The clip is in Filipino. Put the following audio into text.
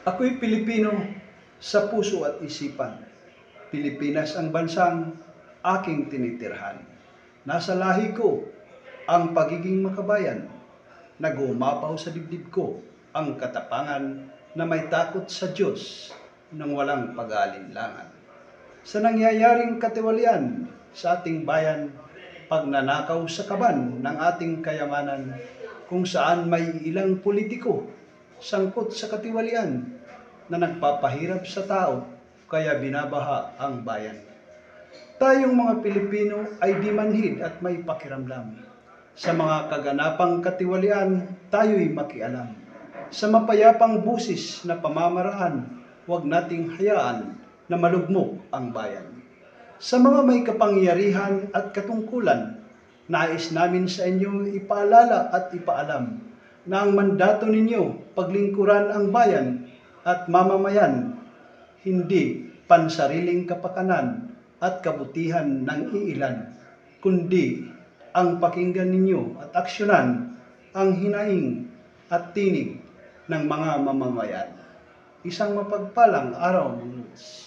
Ako'y Pilipino sa puso at isipan. Pilipinas ang bansang aking tinitirhan. Nasa lahi ko ang pagiging makabayan. Nag-uumapaw sa dibdib ko ang katapangan na may takot sa Diyos nang walang pag-aalinlangan. Sa nangyayaring katiwalian sa ating bayan, pagnanakaw sa kaban ng ating kayamanan, kung saan may ilang politiko sangkot sa katiwalian na nagpapahirap sa tao kaya binabaha ang bayan. Tayong mga Pilipino ay di manhid at may pakiramdam. Sa mga kaganapang katiwalian, tayo'y makialam. Sa mapayapang busis na pamamaraan, huwag nating hayaan na malugmok ang bayan. Sa mga may kapangyarihan at katungkulan, nais namin sa inyo ipaalala at ipaalam na ang mandato ninyo paglingkuran ang bayan at mamamayan, hindi pansariling kapakanan at kabutihan ng iilan, kundi ang pakinggan ninyo at aksyonan ang hinaing at tinig ng mga mamamayan. Isang mapagpalang araw, mga Lods.